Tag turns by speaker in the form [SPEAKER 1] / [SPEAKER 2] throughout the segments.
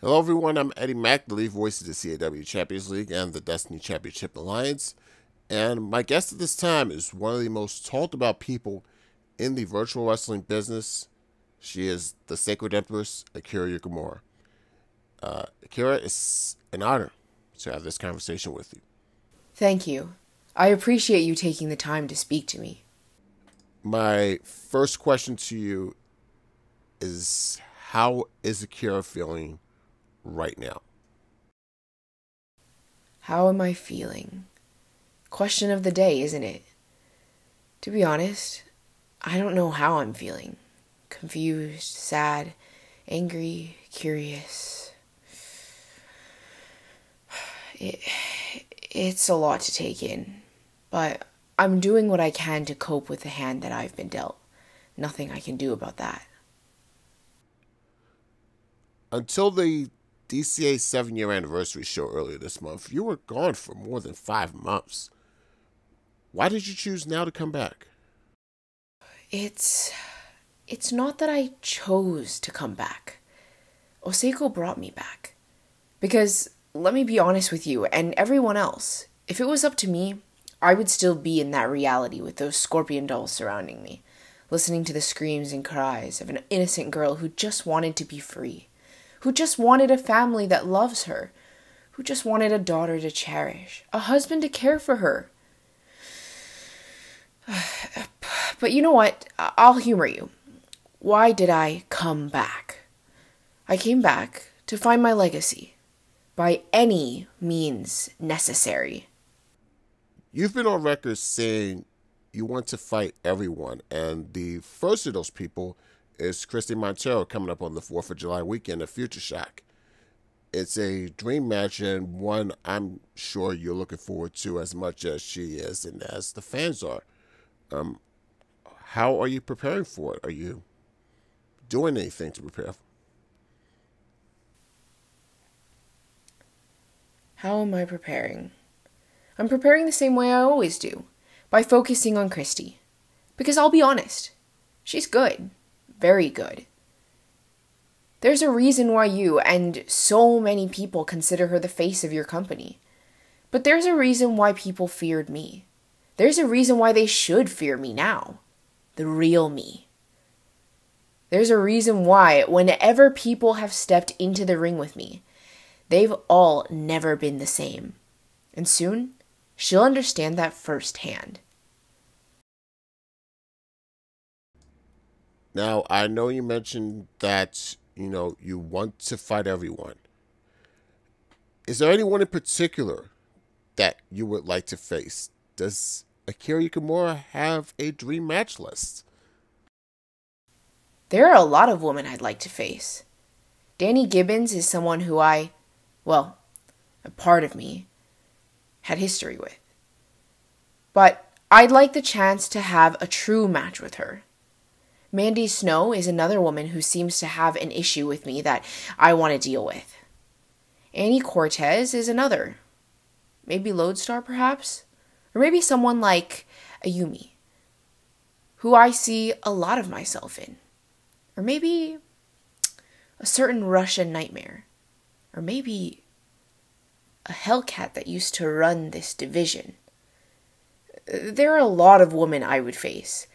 [SPEAKER 1] Hello everyone, I'm Eddie Mack, the lead voice of the CAW Champions League and the Destiny Championship Alliance. And my guest at this time is one of the most talked about people in the virtual wrestling business. She is the Sacred Empress, Akira Yukimura. Akira, it's an honor to have this conversation with you.
[SPEAKER 2] Thank you. I appreciate you taking the time to speak to me.
[SPEAKER 1] My first question to you is, how is Akira feeling right now?
[SPEAKER 2] How am I feeling? Question of the day, isn't it? To be honest, I don't know how I'm feeling. Confused, sad, angry, curious. It's a lot to take in, but I'm doing what I can to cope with the hand that I've been dealt. Nothing I can do about that.
[SPEAKER 1] Until the DCA 7-year anniversary show earlier this month, you were gone for more than 5 months. Why did you choose now to come back?
[SPEAKER 2] It's not that I chose to come back. Oseko brought me back. Because, let me be honest with you and everyone else, if it was up to me, I would still be in that reality with those scorpion dolls surrounding me, listening to the screams and cries of an innocent girl who just wanted to be free, who just wanted a family that loves her, who just wanted a daughter to cherish, a husband to care for her. But you know what? I'll humor you. Why did I come back? I came back to find my legacy, by any means necessary.
[SPEAKER 1] You've been on record saying you want to fight everyone, and the first of those people is Christy Montero coming up on the 4th of July weekend at Future Shock. It's a dream match and one I'm sure you're looking forward to as much as she is and as the fans are. How are you preparing for it? Are you doing anything to prepare?
[SPEAKER 2] How am I preparing? I'm preparing the same way I always do, by focusing on Christy. Because I'll be honest, she's good. Very good. There's a reason why you and so many people consider her the face of your company. But there's a reason why people feared me. There's a reason why they should fear me now. The real me. There's a reason why whenever people have stepped into the ring with me, they've all never been the same. And soon, she'll understand that firsthand.
[SPEAKER 1] Now, I know you mentioned that, you want to fight everyone. Is there anyone in particular that you would like to face? Does Akira Yukimura have a dream match list?
[SPEAKER 2] There are a lot of women I'd like to face. Danny Gibbons is someone who a part of me, had history with. But I'd like the chance to have a true match with her. Mandy Snow is another woman who seems to have an issue with me that I want to deal with. Annie Cortez is another. Maybe Lodestar, perhaps? Or maybe someone like Ayumi, who I see a lot of myself in. Or maybe a certain Russian nightmare. Or maybe a Hellcat that used to run this division. There are a lot of women I would face,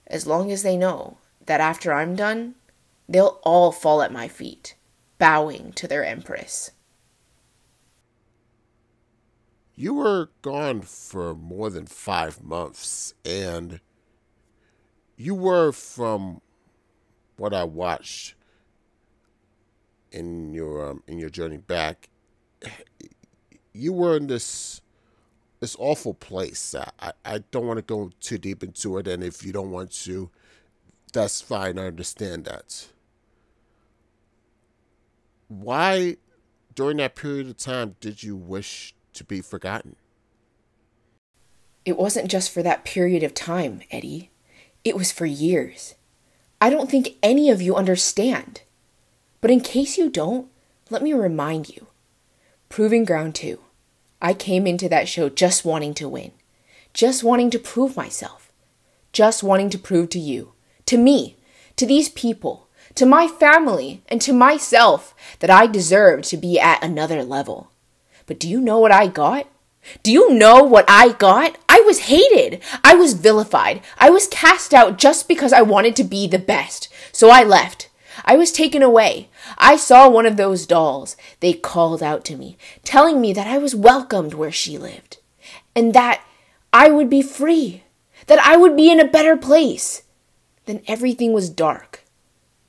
[SPEAKER 2] as long as they know that after I'm done, they'll all fall at my feet, bowing to their Empress.
[SPEAKER 1] You were gone for more than 5 months, and you were, from what I watched in your journey back, you were in this awful place. I don't want to go too deep into it, and if you don't want to, that's fine. I understand that. Why, during that period of time, did you wish to be forgotten?
[SPEAKER 2] It wasn't just for that period of time, Eddie. It was for years. I don't think any of you understand. But in case you don't, let me remind you. Proving Ground 2. I came into that show just wanting to win. Just wanting to prove myself. Just wanting to prove to you, to me, to these people, to my family, and to myself that I deserved to be at another level. But do you know what I got? Do you know what I got? I was hated. I was vilified. I was cast out just because I wanted to be the best. So I left. I was taken away. I saw one of those dolls. They called out to me, telling me that I was welcomed where she lived, and that I would be free, that I would be in a better place. Then everything was dark.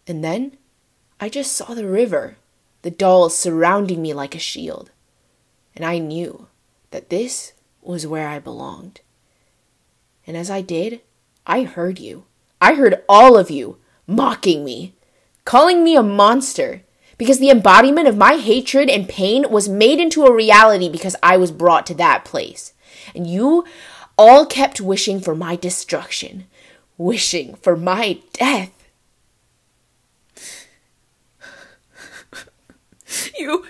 [SPEAKER 2] And then I just saw the river, the dolls surrounding me like a shield. And I knew that this was where I belonged. And as I did, I heard you. I heard all of you mocking me, calling me a monster, because the embodiment of my hatred and pain was made into a reality because I was brought to that place. And you all kept wishing for my destruction, wishing for my death. You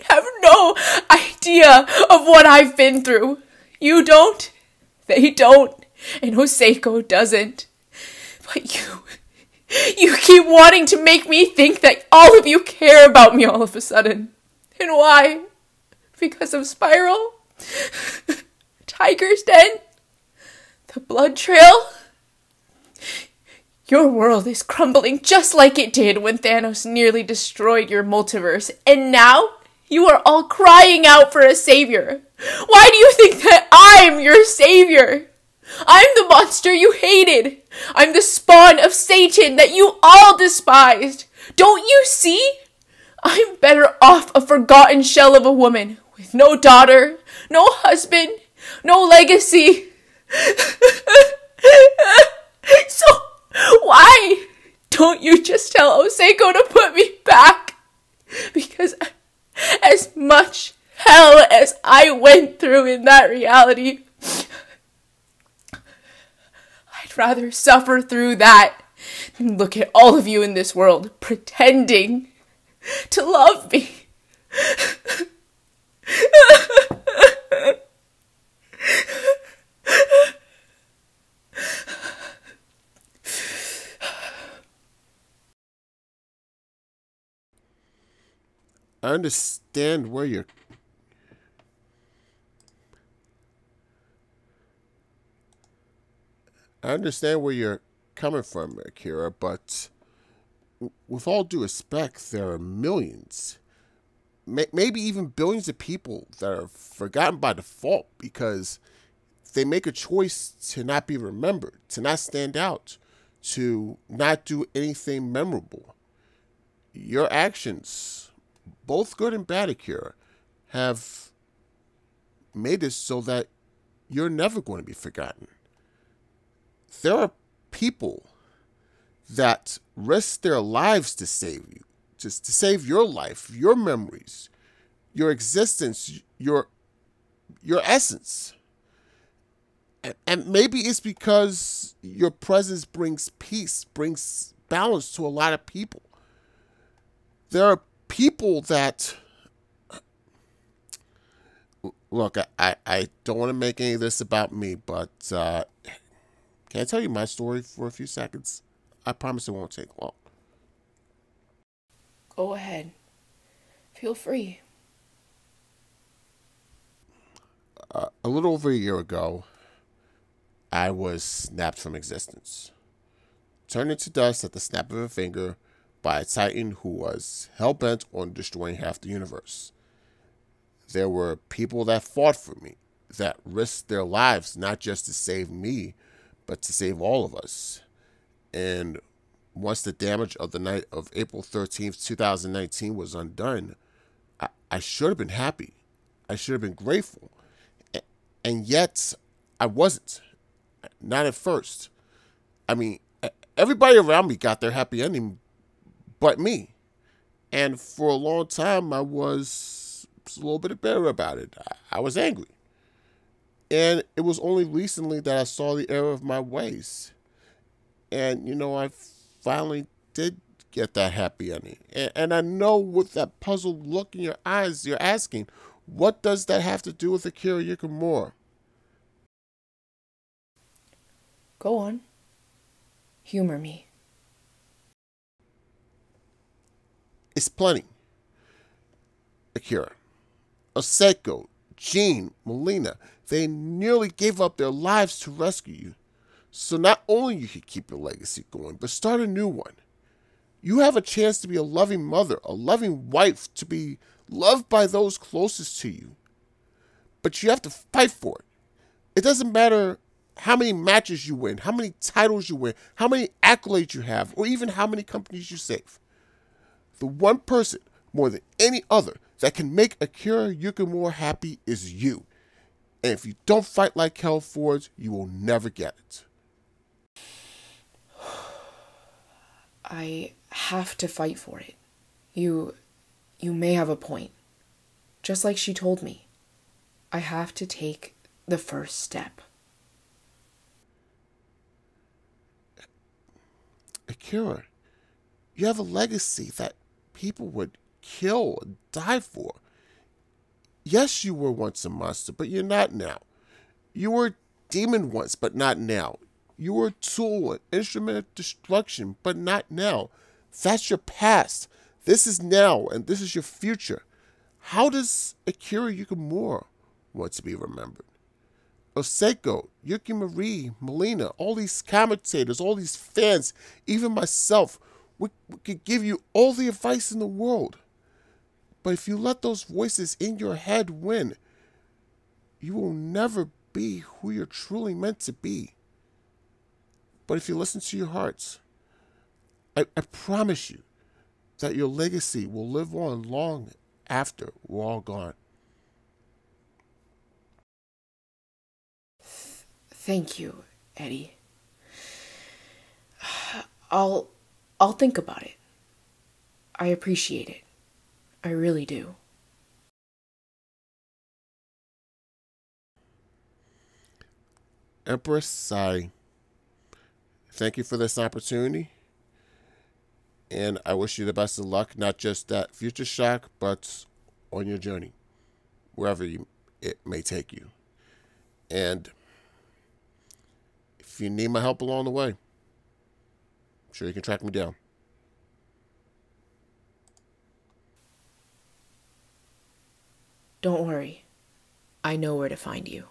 [SPEAKER 2] have no idea of what I've been through. You don't, they don't, and Hoseiko doesn't. But you keep wanting to make me think that all of you care about me all of a sudden. And why? Because of Spiral? Tiger's Den? The blood trail? Your world is crumbling just like it did when Thanos nearly destroyed your multiverse, and now you are all crying out for a savior. Why do you think that I'm your savior? I'm the monster you hated. I'm the spawn of Satan that you all despised. Don't you see? I'm better off a forgotten shell of a woman with no daughter, no husband, no legacy. So why don't you just tell Hoseiko to put me back? Because as much hell as I went through in that reality, I'd rather suffer through that than look at all of you in this world pretending to love me.
[SPEAKER 1] I understand where you're coming from, Akira, but with all due respect, there are millions, maybe even billions of people that are forgotten by default because they make a choice to not be remembered, to not stand out, to not do anything memorable. Your actions, both good and bad, Akira, have made it so that you're never going to be forgotten. There are people that risk their lives to save you, just to save your life, your memories, your existence, your essence. And maybe it's because your presence brings peace, brings balance to a lot of people. There are people that, look, I don't want to make any of this about me, but can I tell you my story for a few seconds? I promise it won't take long.
[SPEAKER 2] Go ahead. Feel free.
[SPEAKER 1] A little over a year ago, I was snapped from existence, turned into dust at the snap of a finger by a titan who was hell-bent on destroying half the universe. There were people that fought for me, that risked their lives not just to save me, but to save all of us. And once the damage of the night of April 13th, 2019 was undone, I should have been happy. I should have been grateful. And yet, I wasn't. Not at first. I mean, everybody around me got their happy ending but me. And for a long time, I was a little bit bitter about it. I was angry. And it was only recently that I saw the error of my ways. And, you know, I finally did get that happy ending. And I know with that puzzled look in your eyes, you're asking, what does that have to do with Akira Yukimura?
[SPEAKER 2] Go on. Humor me.
[SPEAKER 1] It's plenty. Akira, Oseko, Jean, Melina, they nearly gave up their lives to rescue you. So not only you can keep your legacy going, but start a new one. You have a chance to be a loving mother, a loving wife, to be loved by those closest to you. But you have to fight for it. It doesn't matter how many matches you win, how many titles you win, how many accolades you have, or even how many companies you save. The one person, more than any other, that can make Akira Yukimura happy is you. And if you don't fight like hell for it, you will never get it.
[SPEAKER 2] I have to fight for it. You may have a point. Just like she told me. I have to take the first step.
[SPEAKER 1] Akira, you have a legacy that people would kill and die for. Yes, you were once a monster, but you're not now. You were a demon once, but not now. You were a tool, an instrument of destruction, but not now. That's your past. This is now, and this is your future. How does Akira Yukimura want to be remembered? Oseko, Yukimura, Melina, all these commentators, all these fans, even myself, we could give you all the advice in the world. But if you let those voices in your head win, you will never be who you're truly meant to be. But if you listen to your hearts, I promise you that your legacy will live on long after we're all gone.
[SPEAKER 2] Thank you, Eddie. I'll think about it. I appreciate it. I really do.
[SPEAKER 1] Empress, I thank you for this opportunity. And I wish you the best of luck, not just at Future Shock, but on your journey, wherever it may take you. And if you need my help along the way, I'm sure you can track me down.
[SPEAKER 2] Don't worry. I know where to find you.